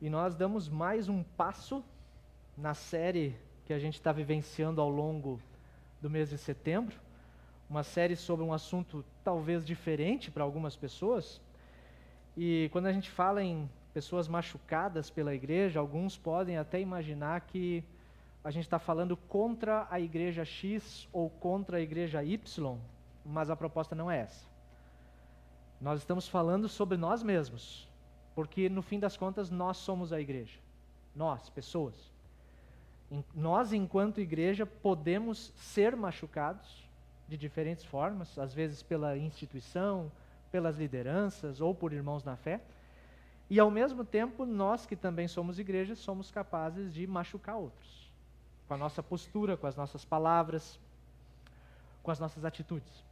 e nós damos mais um passo na série que a gente está vivenciando ao longo do mês de setembro, uma série sobre um assunto talvez diferente para algumas pessoas. E quando a gente fala em pessoas machucadas pela igreja, alguns podem até imaginar que a gente está falando contra a igreja X ou contra a igreja Y, mas a proposta não é essa. Nós estamos falando sobre nós mesmos, porque no fim das contas nós somos a igreja. Nós, pessoas. Nós, enquanto igreja, podemos ser machucados de diferentes formas, às vezes pela instituição, pelas lideranças ou por irmãos na fé. E ao mesmo tempo, nós que também somos igreja, somos capazes de machucar outros. Com a nossa postura, com as nossas palavras, com as nossas atitudes.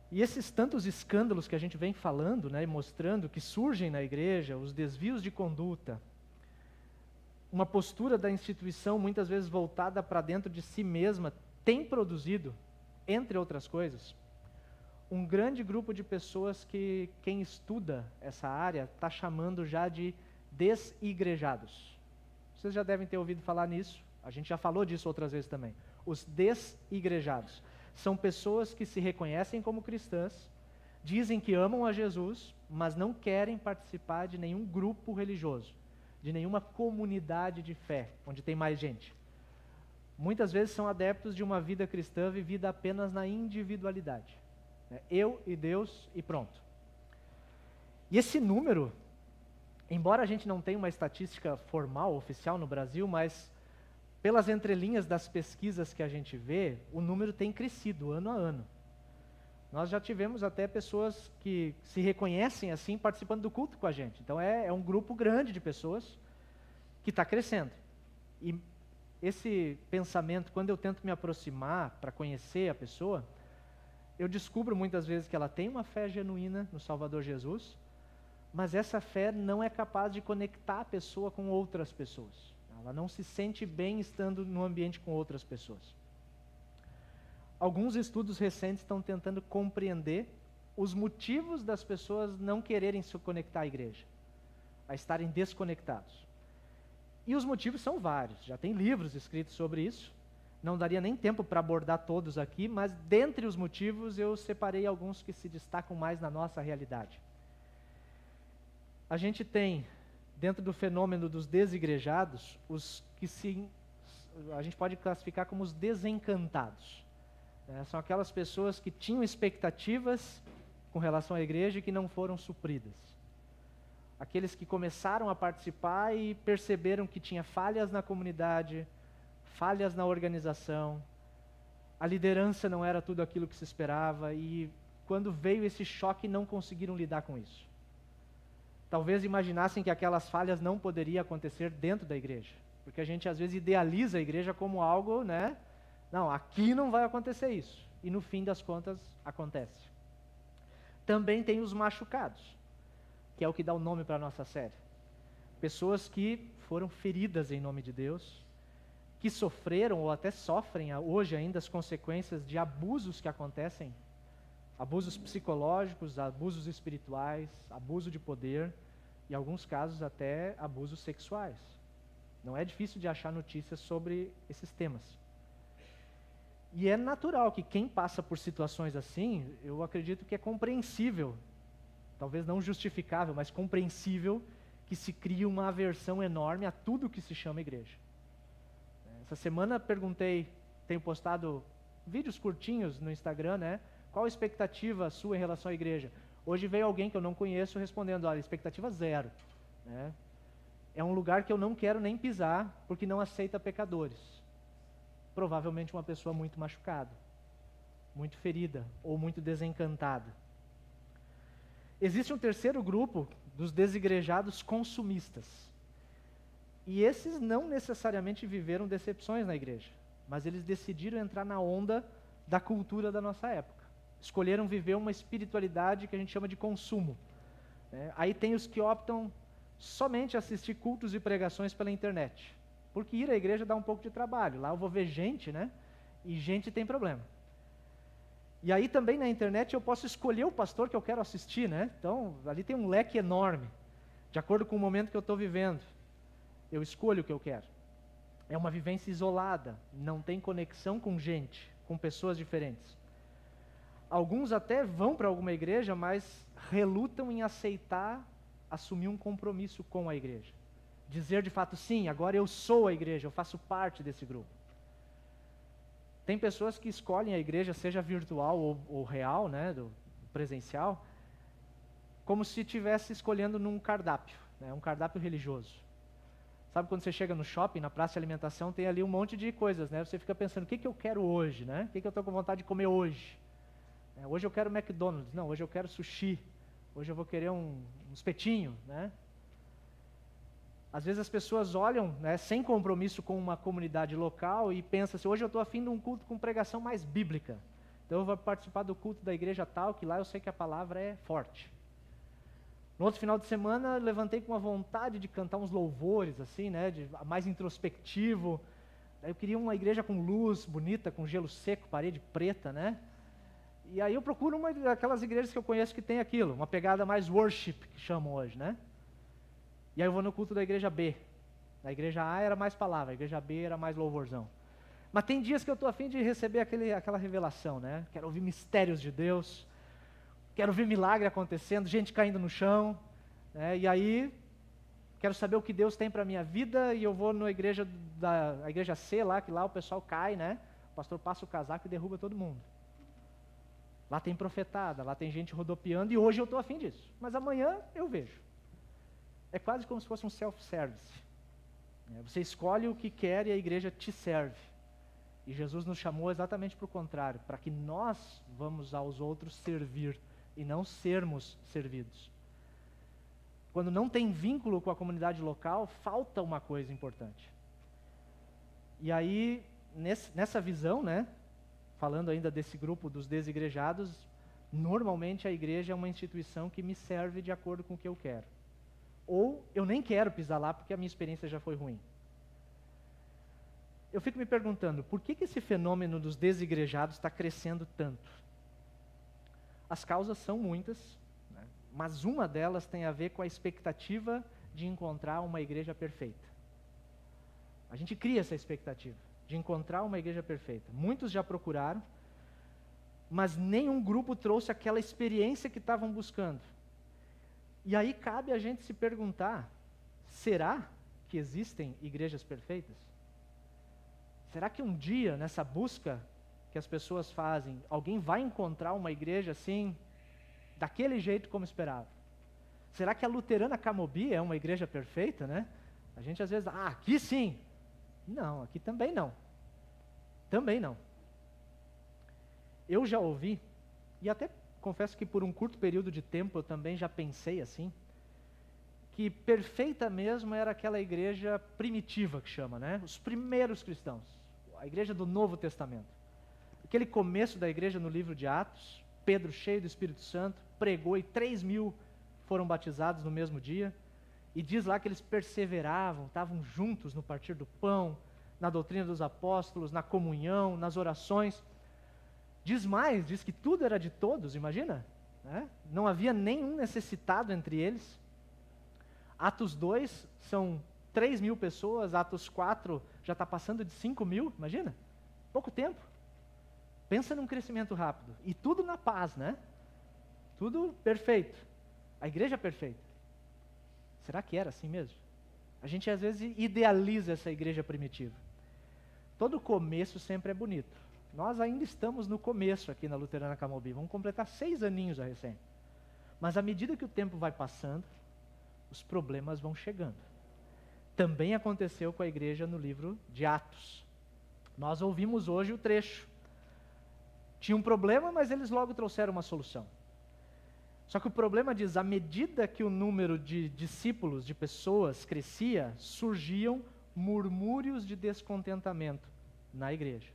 E esses tantos escândalos que a gente vem falando, né, e mostrando que surgem na igreja, os desvios de conduta, uma postura da instituição muitas vezes voltada para dentro de si mesma, tem produzido, entre outras coisas, um grande grupo de pessoas que quem estuda essa área está chamando já de desigrejados. Vocês já devem ter ouvido falar nisso, a gente já falou disso outras vezes também. Os desigrejados são pessoas que se reconhecem como cristãs, dizem que amam a Jesus, mas não querem participar de nenhum grupo religioso, de nenhuma comunidade de fé, onde tem mais gente. Muitas vezes são adeptos de uma vida cristã vivida apenas na individualidade. Eu e Deus e pronto. E esse número, embora a gente não tenha uma estatística formal, oficial no Brasil, mas pelas entrelinhas das pesquisas que a gente vê, o número tem crescido ano a ano. Nós já tivemos até pessoas que se reconhecem assim participando do culto com a gente. Então é um grupo grande de pessoas que está crescendo. E esse pensamento, quando eu tento me aproximar para conhecer a pessoa, eu descubro muitas vezes que ela tem uma fé genuína no Salvador Jesus, mas essa fé não é capaz de conectar a pessoa com outras pessoas. Ela não se sente bem estando no ambiente com outras pessoas. Alguns estudos recentes estão tentando compreender os motivos das pessoas não quererem se conectar à igreja, a estarem desconectados. E os motivos são vários, já tem livros escritos sobre isso. Não daria nem tempo para abordar todos aqui, mas dentre os motivos eu separei alguns que se destacam mais na nossa realidade. A gente tem, dentro do fenômeno dos desigrejados, os que a gente pode classificar como os desencantados. São aquelas pessoas que tinham expectativas com relação à igreja e que não foram supridas. Aqueles que começaram a participar e perceberam que tinha falhas na comunidade, falhas na organização, a liderança não era tudo aquilo que se esperava e quando veio esse choque não conseguiram lidar com isso. Talvez imaginassem que aquelas falhas não poderiam acontecer dentro da igreja, porque a gente às vezes idealiza a igreja como algo, né? Não, aqui não vai acontecer isso. E no fim das contas acontece. Também tem os machucados, que é o que dá o nome para a nossa série. Pessoas que foram feridas em nome de Deus, que sofreram ou até sofrem hoje ainda as consequências de abusos que acontecem, abusos psicológicos, abusos espirituais, abuso de poder e, em alguns casos, até abusos sexuais. Não é difícil de achar notícias sobre esses temas. E é natural que quem passa por situações assim, eu acredito que é compreensível, talvez não justificável, mas compreensível, que se crie uma aversão enorme a tudo que se chama igreja. Essa semana tenho postado vídeos curtinhos no Instagram, né? Qual a expectativa sua em relação à igreja? Hoje veio alguém que eu não conheço respondendo, olha, expectativa zero. Né? É um lugar que eu não quero nem pisar, porque não aceita pecadores. Provavelmente uma pessoa muito machucada, muito ferida ou muito desencantada. Existe um terceiro grupo dos desigrejados consumistas. E esses não necessariamente viveram decepções na igreja, mas eles decidiram entrar na onda da cultura da nossa época. Escolheram viver uma espiritualidade que a gente chama de consumo. Aí tem os que optam somente assistir cultos e pregações pela internet, porque ir à igreja dá um pouco de trabalho. Lá eu vou ver gente, né? E gente tem problema. E aí também na internet eu posso escolher o pastor que eu quero assistir, né? Então ali tem um leque enorme. De acordo com o momento que eu estou vivendo, eu escolho o que eu quero. É uma vivência isolada, não tem conexão com gente, com pessoas diferentes. Alguns até vão para alguma igreja, mas relutam em aceitar, assumir um compromisso com a igreja. Dizer de fato, sim, agora eu sou a igreja, eu faço parte desse grupo. Tem pessoas que escolhem a igreja, seja virtual ou real, né, do presencial, como se estivesse escolhendo num cardápio, né, um cardápio religioso. Sabe quando você chega no shopping, na praça de alimentação, tem ali um monte de coisas, né? Você fica pensando, o que eu quero hoje, né? O que eu estou com vontade de comer hoje? Hoje eu quero McDonald's, não, hoje eu quero sushi, hoje eu vou querer um espetinho, né? Às vezes as pessoas olham, né, sem compromisso com uma comunidade local e pensam assim, hoje eu estou afim de um culto com pregação mais bíblica. Então eu vou participar do culto da igreja tal, que lá eu sei que a palavra é forte. No outro final de semana, levantei com uma vontade de cantar uns louvores, assim, né, mais introspectivo. Eu queria uma igreja com luz bonita, com gelo seco, parede preta, né? E aí eu procuro uma daquelas igrejas que eu conheço que tem aquilo, uma pegada mais worship, que chamam hoje, né? E aí eu vou no culto da igreja B. Na igreja A era mais palavra, a igreja B era mais louvorzão. Mas tem dias que eu estou a fim de receber aquela revelação, né? Quero ouvir mistérios de Deus, quero ver milagre acontecendo, gente caindo no chão, né? E aí, quero saber o que Deus tem para a minha vida e eu vou na igreja, a igreja C lá, que lá o pessoal cai, né? O pastor passa o casaco e derruba todo mundo. Lá tem profetada, lá tem gente rodopiando e hoje eu estou a fim disso. Mas amanhã eu vejo. É quase como se fosse um self-service. Você escolhe o que quer e a igreja te serve. E Jesus nos chamou exatamente para o contrário, para que nós vamos aos outros servir e não sermos servidos. Quando não tem vínculo com a comunidade local, falta uma coisa importante. E aí, nessa visão, né, falando ainda desse grupo dos desigrejados, normalmente a igreja é uma instituição que me serve de acordo com o que eu quero. Ou eu nem quero pisar lá porque a minha experiência já foi ruim. Eu fico me perguntando, por que esse fenômeno dos desigrejados está crescendo tanto? As causas são muitas, né? Mas uma delas tem a ver com a expectativa de encontrar uma igreja perfeita. A gente cria essa expectativa de encontrar uma igreja perfeita. Muitos já procuraram, mas nenhum grupo trouxe aquela experiência que estavam buscando. E aí cabe a gente se perguntar, será que existem igrejas perfeitas? Será que um dia, nessa busca que as pessoas fazem, alguém vai encontrar uma igreja assim, daquele jeito como esperava? Será que a Luterana Camobi é uma igreja perfeita, né? A gente às vezes, aqui sim. Não, aqui também não. Também não. Eu já ouvi, e até confesso que por um curto período de tempo eu também já pensei assim, que perfeita mesmo era aquela igreja primitiva que chama, né? Os primeiros cristãos, a igreja do Novo Testamento. Aquele começo da igreja no livro de Atos, Pedro cheio do Espírito Santo, pregou e 3.000 foram batizados no mesmo dia, e diz lá que eles perseveravam, estavam juntos no partir do pão, na doutrina dos apóstolos, na comunhão, nas orações. Diz mais, diz que tudo era de todos, imagina? Né? Não havia nenhum necessitado entre eles. Atos 2 são 3.000 pessoas, Atos 4 já está passando de 5.000, imagina? Pouco tempo. Pensa num crescimento rápido. E tudo na paz, né? Tudo perfeito. A igreja perfeita. Será que era assim mesmo? A gente às vezes idealiza essa igreja primitiva. Todo começo sempre é bonito. Nós ainda estamos no começo aqui na Luterana Camobi, vamos completar 6 aninhos a recém. Mas à medida que o tempo vai passando, os problemas vão chegando. Também aconteceu com a igreja no livro de Atos. Nós ouvimos hoje o trecho. Tinha um problema, mas eles logo trouxeram uma solução. Só que o problema diz, à medida que o número de discípulos, de pessoas crescia, surgiam murmúrios de descontentamento na igreja.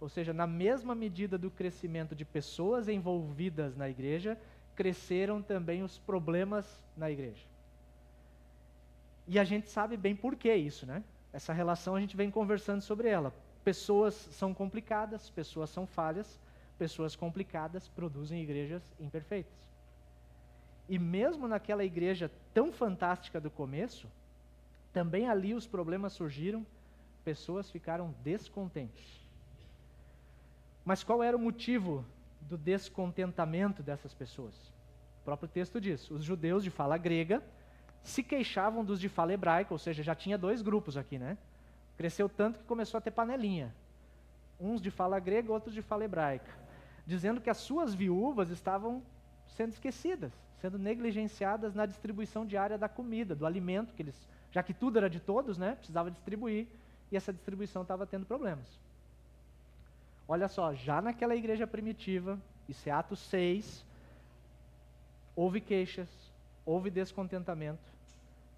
Ou seja, na mesma medida do crescimento de pessoas envolvidas na igreja, cresceram também os problemas na igreja. E a gente sabe bem por que isso, né? Essa relação a gente vem conversando sobre ela. Pessoas são complicadas, pessoas são falhas, pessoas complicadas produzem igrejas imperfeitas. E mesmo naquela igreja tão fantástica do começo, também ali os problemas surgiram, pessoas ficaram descontentes. Mas qual era o motivo do descontentamento dessas pessoas? O próprio texto diz, os judeus de fala grega se queixavam dos de fala hebraica, ou seja, já tinha dois grupos aqui, né? Cresceu tanto que começou a ter panelinha. Uns de fala grega, outros de fala hebraica. Dizendo que as suas viúvas estavam sendo esquecidas, sendo negligenciadas na distribuição diária da comida, do alimento, que eles, já que tudo era de todos, né? Precisava distribuir, e essa distribuição estava tendo problemas. Olha só, já naquela igreja primitiva, isso é Atos 6, houve queixas, houve descontentamento,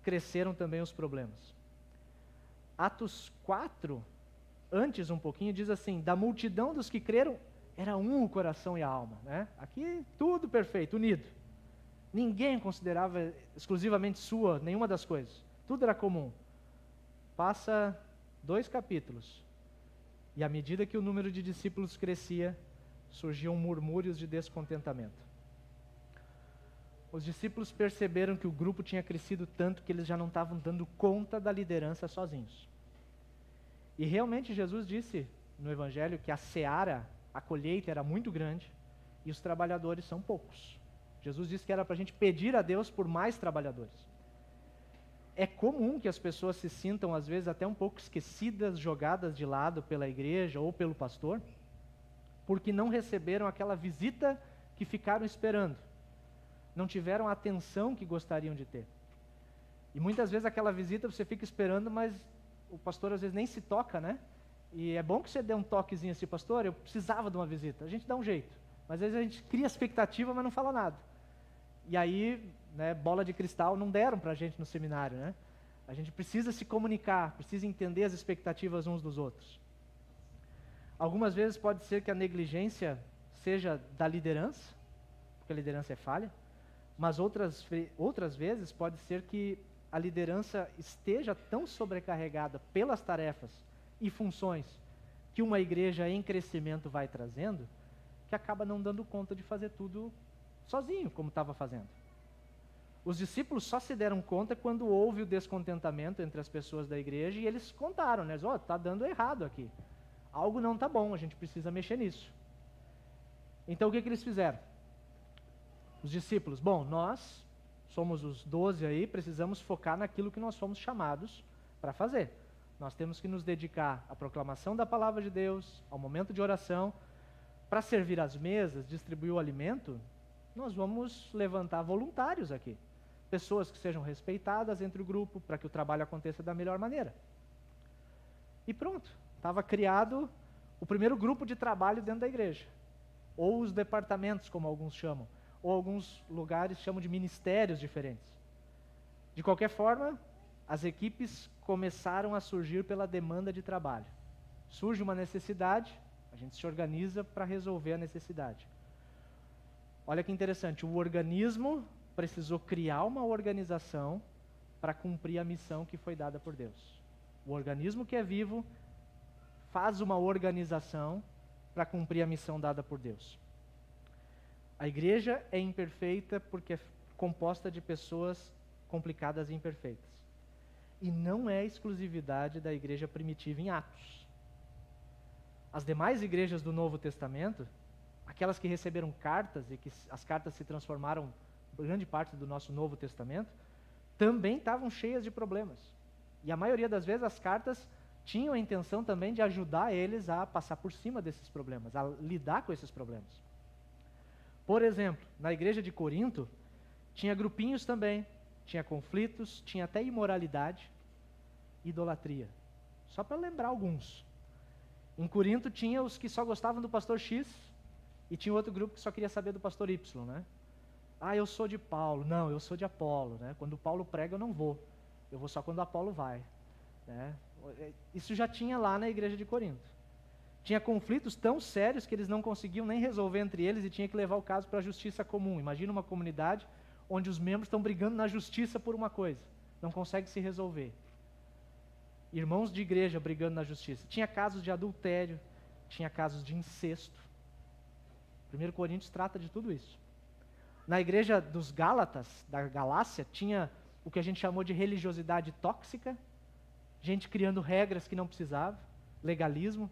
cresceram também os problemas. Atos 4, antes um pouquinho, diz assim, da multidão dos que creram, era um o coração e a alma, né? Aqui tudo perfeito, unido. Ninguém considerava exclusivamente sua nenhuma das coisas, tudo era comum. Passa 2 capítulos, e à medida que o número de discípulos crescia, surgiam murmúrios de descontentamento. Os discípulos perceberam que o grupo tinha crescido tanto que eles já não estavam dando conta da liderança sozinhos. E realmente Jesus disse no Evangelho que a seara, a colheita era muito grande e os trabalhadores são poucos. Jesus disse que era para a gente pedir a Deus por mais trabalhadores. É comum que as pessoas se sintam, às vezes, até um pouco esquecidas, jogadas de lado pela igreja ou pelo pastor, porque não receberam aquela visita que ficaram esperando. Não tiveram a atenção que gostariam de ter. E muitas vezes aquela visita você fica esperando, mas o pastor às vezes nem se toca, né? E é bom que você dê um toquezinho assim, pastor, eu precisava de uma visita. A gente dá um jeito. Mas às vezes a gente cria expectativa, mas não fala nada. E aí, né, bola de cristal não deram para a gente no seminário, né? A gente precisa se comunicar, precisa entender as expectativas uns dos outros. Algumas vezes pode ser que a negligência seja da liderança, porque a liderança é falha, mas outras vezes pode ser que a liderança esteja tão sobrecarregada pelas tarefas e funções que uma igreja em crescimento vai trazendo, que acaba não dando conta de fazer tudo sozinho, como estava fazendo. Os discípulos só se deram conta quando houve o descontentamento entre as pessoas da igreja e eles contaram, né? Está dando errado aqui. Algo não está bom, a gente precisa mexer nisso. Então o que eles fizeram? Os discípulos, bom, nós somos os 12 aí, precisamos focar naquilo que nós fomos chamados para fazer. Nós temos que nos dedicar à proclamação da palavra de Deus, ao momento de oração, para servir as mesas, distribuir o alimento, nós vamos levantar voluntários aqui. Pessoas que sejam respeitadas entre o grupo, para que o trabalho aconteça da melhor maneira. E pronto, estava criado o primeiro grupo de trabalho dentro da igreja. Ou os departamentos, como alguns chamam. Ou alguns lugares chamam de ministérios diferentes. De qualquer forma, as equipes começaram a surgir pela demanda de trabalho. Surge uma necessidade, a gente se organiza para resolver a necessidade. Olha que interessante, o organismo precisou criar uma organização para cumprir a missão que foi dada por Deus. O organismo que é vivo faz uma organização para cumprir a missão dada por Deus. A igreja é imperfeita porque é composta de pessoas complicadas e imperfeitas. E não é exclusividade da igreja primitiva em Atos. As demais igrejas do Novo Testamento, aquelas que receberam cartas e que as cartas se transformaram em grande parte do nosso Novo Testamento, também estavam cheias de problemas. E a maioria das vezes as cartas tinham a intenção também de ajudar eles a passar por cima desses problemas, a lidar com esses problemas. Por exemplo, na igreja de Corinto, tinha grupinhos também, tinha conflitos, tinha até imoralidade, idolatria. Só para lembrar alguns. Em Corinto tinha os que só gostavam do pastor X e tinha outro grupo que só queria saber do pastor Y, né? Ah, eu sou de Paulo. Não, eu sou de Apolo, né? Quando Paulo prega eu não vou. Eu vou só quando Apolo vai, né? Isso já tinha lá na igreja de Corinto. Tinha conflitos tão sérios que eles não conseguiam nem resolver entre eles e tinha que levar o caso para a justiça comum. Imagina uma comunidade onde os membros estão brigando na justiça por uma coisa. Não consegue se resolver. Irmãos de igreja brigando na justiça. Tinha casos de adultério, tinha casos de incesto. 1 Coríntios trata de tudo isso. Na igreja dos Gálatas, da Galácia, tinha o que a gente chamou de religiosidade tóxica, gente criando regras que não precisava, legalismo.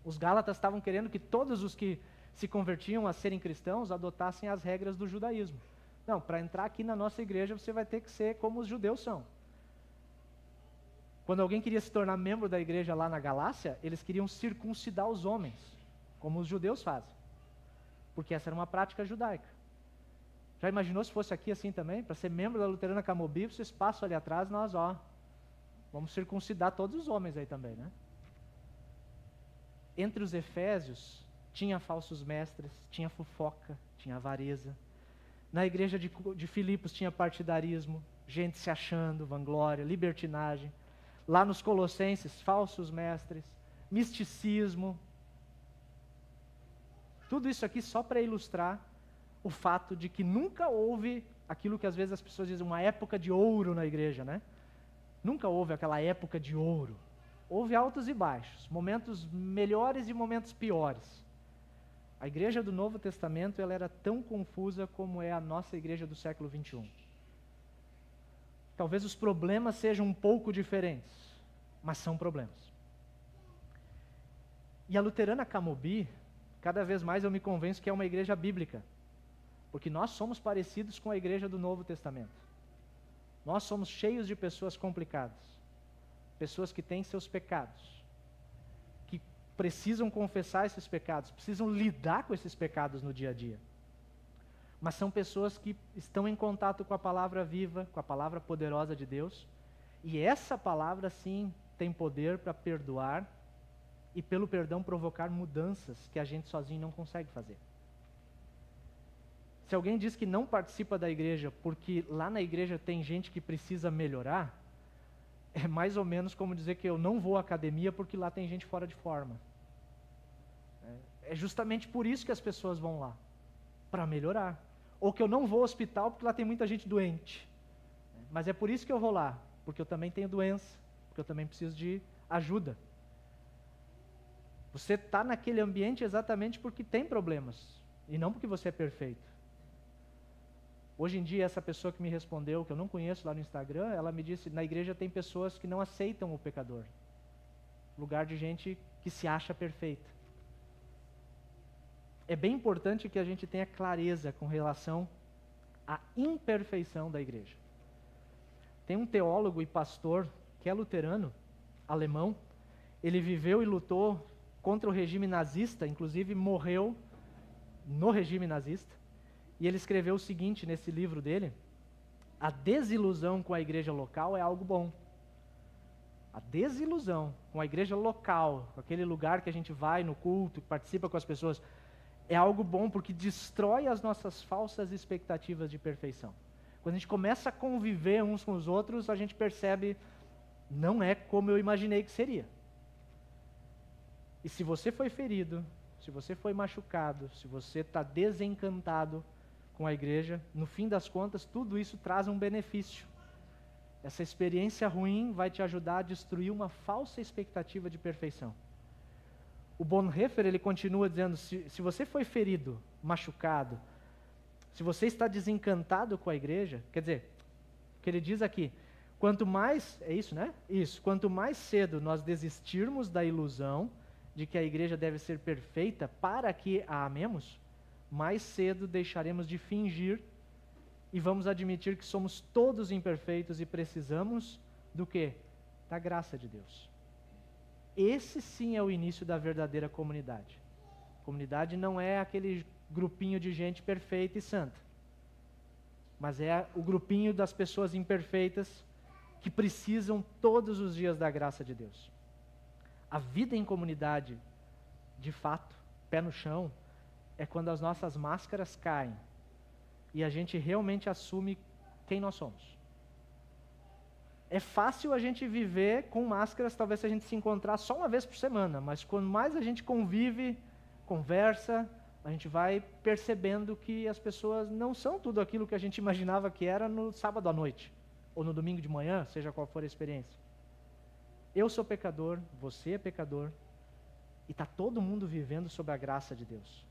Os Gálatas estavam querendo que todos os que se convertiam a serem cristãos adotassem as regras do judaísmo. Não, para entrar aqui na nossa igreja você vai ter que ser como os judeus são. Quando alguém queria se tornar membro da igreja lá na Galácia, eles queriam circuncidar os homens, como os judeus fazem, porque essa era uma prática judaica. Já imaginou se fosse aqui assim também? Para ser membro da Luterana Camobi, vocês passam ali atrás, nós vamos circuncidar todos os homens aí também, né? Entre os efésios, tinha falsos mestres, tinha fofoca, tinha avareza. Na igreja de Filipos tinha partidarismo, gente se achando, vanglória, libertinagem. Lá nos Colossenses, falsos mestres, misticismo. Tudo isso aqui só para ilustrar o fato de que nunca houve aquilo que às vezes as pessoas dizem, uma época de ouro na igreja, né? Nunca houve aquela época de ouro. Houve altos e baixos, momentos melhores e momentos piores. A igreja do Novo Testamento ela era tão confusa como é a nossa igreja do século 21. Talvez os problemas sejam um pouco diferentes, mas são problemas. E a Luterana Camobi, cada vez mais eu me convenço que é uma igreja bíblica, porque nós somos parecidos com a igreja do Novo Testamento. Nós somos cheios de pessoas complicadas, pessoas que têm seus pecados, que precisam confessar esses pecados, precisam lidar com esses pecados no dia a dia. Mas são pessoas que estão em contato com a palavra viva, com a palavra poderosa de Deus, e essa palavra sim tem poder para perdoar e pelo perdão provocar mudanças que a gente sozinho não consegue fazer. Se alguém diz que não participa da igreja porque lá na igreja tem gente que precisa melhorar, é mais ou menos como dizer que eu não vou à academia porque lá tem gente fora de forma. É justamente por isso que as pessoas vão lá, para melhorar. Ou que eu não vou ao hospital porque lá tem muita gente doente. Mas é por isso que eu vou lá, porque eu também tenho doença, porque eu também preciso de ajuda. Você está naquele ambiente exatamente porque tem problemas, e não porque você é perfeito. Hoje em dia, essa pessoa que me respondeu, que eu não conheço lá no Instagram, ela me disse, na igreja tem pessoas que não aceitam o pecador. Lugar de gente que se acha perfeita. É bem importante que a gente tenha clareza com relação à imperfeição da igreja. Tem um teólogo e pastor que é luterano, alemão, ele viveu e lutou contra o regime nazista, inclusive morreu no regime nazista, e ele escreveu o seguinte nesse livro dele: a desilusão com a igreja local é algo bom. A desilusão com a igreja local, com aquele lugar que a gente vai no culto, que participa com as pessoas, é algo bom porque destrói as nossas falsas expectativas de perfeição. Quando a gente começa a conviver uns com os outros, a gente percebe, não é como eu imaginei que seria. E se você foi ferido, se você foi machucado, se você está desencantado com a igreja, no fim das contas, tudo isso traz um benefício. Essa experiência ruim vai te ajudar a destruir uma falsa expectativa de perfeição. O Bonhoeffer, ele continua dizendo, se você foi ferido, machucado, se você está desencantado com a igreja, quer dizer, o que ele diz aqui, quanto mais, é isso, né? Isso, quanto mais cedo nós desistirmos da ilusão de que a igreja deve ser perfeita para que a amemos, mais cedo deixaremos de fingir e vamos admitir que somos todos imperfeitos e precisamos do quê? Da graça de Deus. Esse sim é o início da verdadeira comunidade. Comunidade não é aquele grupinho de gente perfeita e santa, mas é o grupinho das pessoas imperfeitas que precisam todos os dias da graça de Deus. A vida em comunidade, de fato, pé no chão, é quando as nossas máscaras caem e a gente realmente assume quem nós somos. É fácil a gente viver com máscaras, talvez se a gente se encontrar só uma vez por semana, mas quanto mais a gente convive, conversa, a gente vai percebendo que as pessoas não são tudo aquilo que a gente imaginava que era no sábado à noite, ou no domingo de manhã, seja qual for a experiência. Eu sou pecador, você é pecador, e está todo mundo vivendo sob a graça de Deus.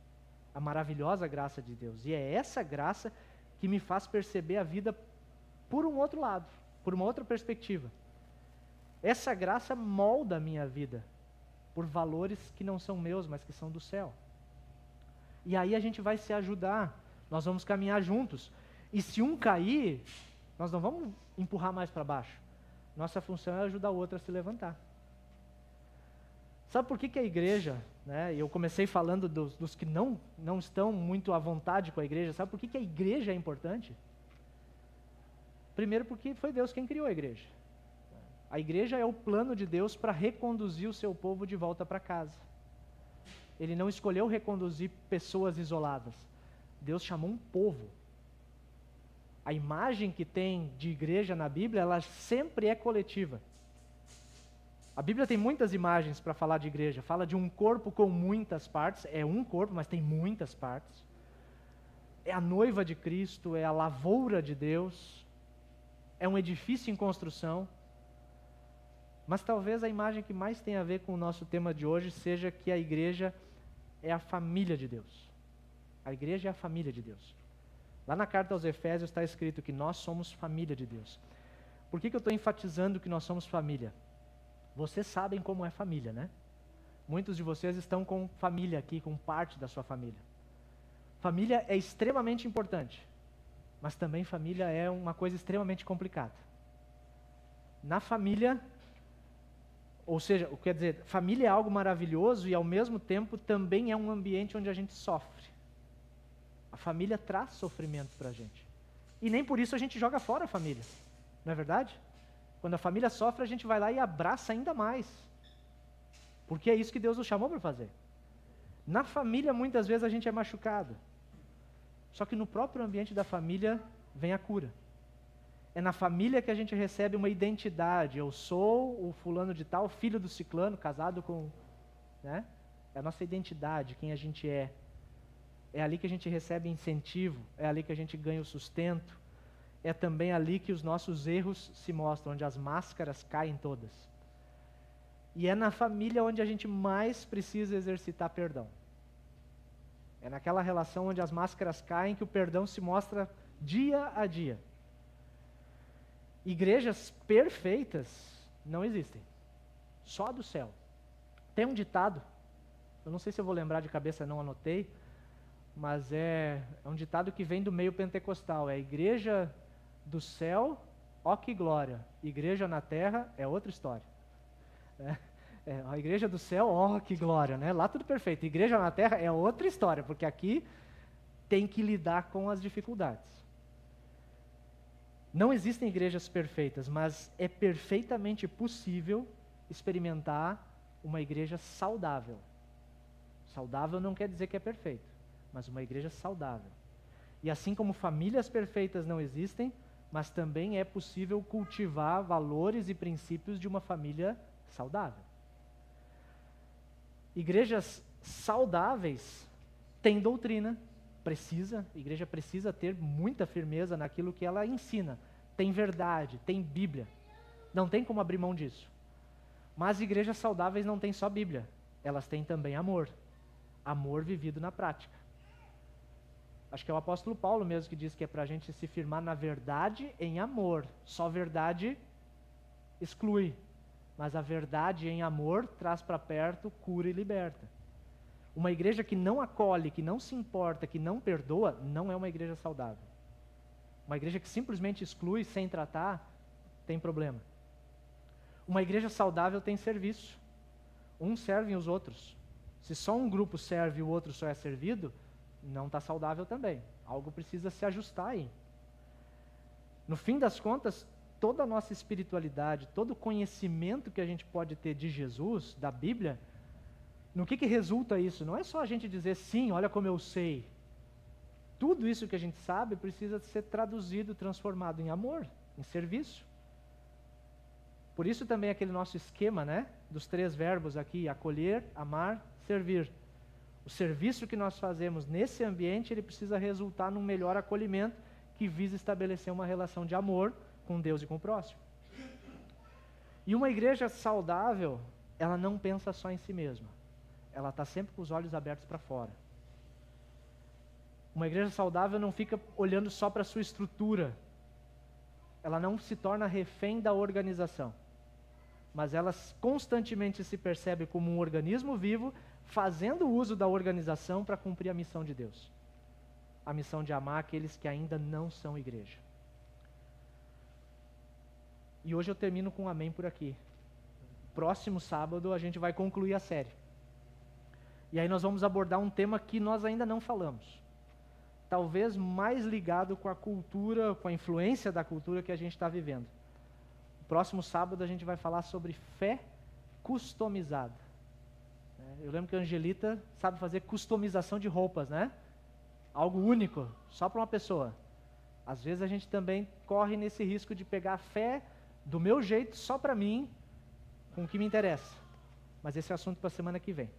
A maravilhosa graça de Deus. E é essa graça que me faz perceber a vida por um outro lado, por uma outra perspectiva. Essa graça molda a minha vida por valores que não são meus, mas que são do céu. E aí a gente vai se ajudar, nós vamos caminhar juntos. E se um cair, nós não vamos empurrar mais para baixo. Nossa função é ajudar o outro a se levantar. Sabe por que a igreja, né, eu comecei falando dos que não estão muito à vontade com a igreja, sabe por que a igreja é importante? Primeiro porque foi Deus quem criou a igreja. A igreja é o plano de Deus para reconduzir o seu povo de volta para casa. Ele não escolheu reconduzir pessoas isoladas. Deus chamou um povo. A imagem que tem de igreja na Bíblia, ela sempre é coletiva. A Bíblia tem muitas imagens para falar de igreja. Fala de um corpo com muitas partes. É um corpo, mas tem muitas partes. É a noiva de Cristo, é a lavoura de Deus. É um edifício em construção. Mas talvez a imagem que mais tem a ver com o nosso tema de hoje seja que a igreja é a família de Deus. A igreja é a família de Deus. Lá na carta aos Efésios está escrito que nós somos família de Deus. Por que eu estou enfatizando que nós somos família? Vocês sabem como é família, né? Muitos de vocês estão com família aqui, com parte da sua família. Família é extremamente importante, mas também família é uma coisa extremamente complicada. Na família, ou seja, quer dizer, família é algo maravilhoso e ao mesmo tempo também é um ambiente onde a gente sofre. A família traz sofrimento para a gente. E nem por isso a gente joga fora a família, não é verdade? Quando a família sofre, a gente vai lá e abraça ainda mais. Porque é isso que Deus nos chamou para fazer. Na família, muitas vezes, a gente é machucado. Só que no próprio ambiente da família, vem a cura. É na família que a gente recebe uma identidade. Eu sou o fulano de tal, filho do ciclano, casado com... né? É a nossa identidade, quem a gente é. É ali que a gente recebe incentivo, é ali que a gente ganha o sustento. É também ali que os nossos erros se mostram, onde as máscaras caem todas. E é na família onde a gente mais precisa exercitar perdão. É naquela relação onde as máscaras caem que o perdão se mostra dia a dia. Igrejas perfeitas não existem. Só do céu. Tem um ditado, eu não sei se eu vou lembrar de cabeça, não anotei, mas é um ditado que vem do meio pentecostal. É a igreja do céu, ó que glória. Igreja na terra é outra história. A igreja do céu, ó que glória, né? Lá tudo perfeito. Igreja na terra é outra história, porque aqui tem que lidar com as dificuldades. Não existem igrejas perfeitas, mas é perfeitamente possível experimentar uma igreja saudável. Saudável não quer dizer que é perfeito, mas uma igreja saudável. E assim como famílias perfeitas não existem, mas também é possível cultivar valores e princípios de uma família saudável. Igrejas saudáveis têm doutrina, a igreja precisa ter muita firmeza naquilo que ela ensina. Tem verdade, tem Bíblia. Não tem como abrir mão disso. Mas igrejas saudáveis não têm só Bíblia, elas têm também amor. Amor vivido na prática. Acho que é o apóstolo Paulo mesmo que diz que é para a gente se firmar na verdade em amor. Só verdade exclui, mas a verdade em amor traz para perto, cura e liberta. Uma igreja que não acolhe, que não se importa, que não perdoa, não é uma igreja saudável. Uma igreja que simplesmente exclui sem tratar, tem problema. Uma igreja saudável tem serviço. Uns servem os outros. Se só um grupo serve e o outro só é servido, não está saudável também. Algo precisa se ajustar aí. No fim das contas, toda a nossa espiritualidade, todo o conhecimento que a gente pode ter de Jesus, da Bíblia, no que resulta isso? Não é só a gente dizer, sim, olha como eu sei. Tudo isso que a gente sabe precisa ser traduzido, transformado em amor, em serviço. Por isso também aquele nosso esquema, né, dos 3 verbos aqui, acolher, amar, servir. O serviço que nós fazemos nesse ambiente, ele precisa resultar num melhor acolhimento que visa estabelecer uma relação de amor com Deus e com o próximo. E uma igreja saudável, ela não pensa só em si mesma. Ela está sempre com os olhos abertos para fora. Uma igreja saudável não fica olhando só para a sua estrutura. Ela não se torna refém da organização. Mas ela constantemente se percebe como um organismo vivo, fazendo uso da organização para cumprir a missão de Deus. A missão de amar aqueles que ainda não são igreja. E hoje eu termino com um amém por aqui. Próximo sábado a gente vai concluir a série. E aí nós vamos abordar um tema que nós ainda não falamos. Talvez mais ligado com a cultura, com a influência da cultura que a gente está vivendo. Próximo sábado a gente vai falar sobre fé customizada. Eu lembro que a Angelita sabe fazer customização de roupas, né? Algo único, só para uma pessoa. Às vezes a gente também corre nesse risco de pegar a fé do meu jeito, só para mim, com o que me interessa. Mas esse é o assunto para a semana que vem.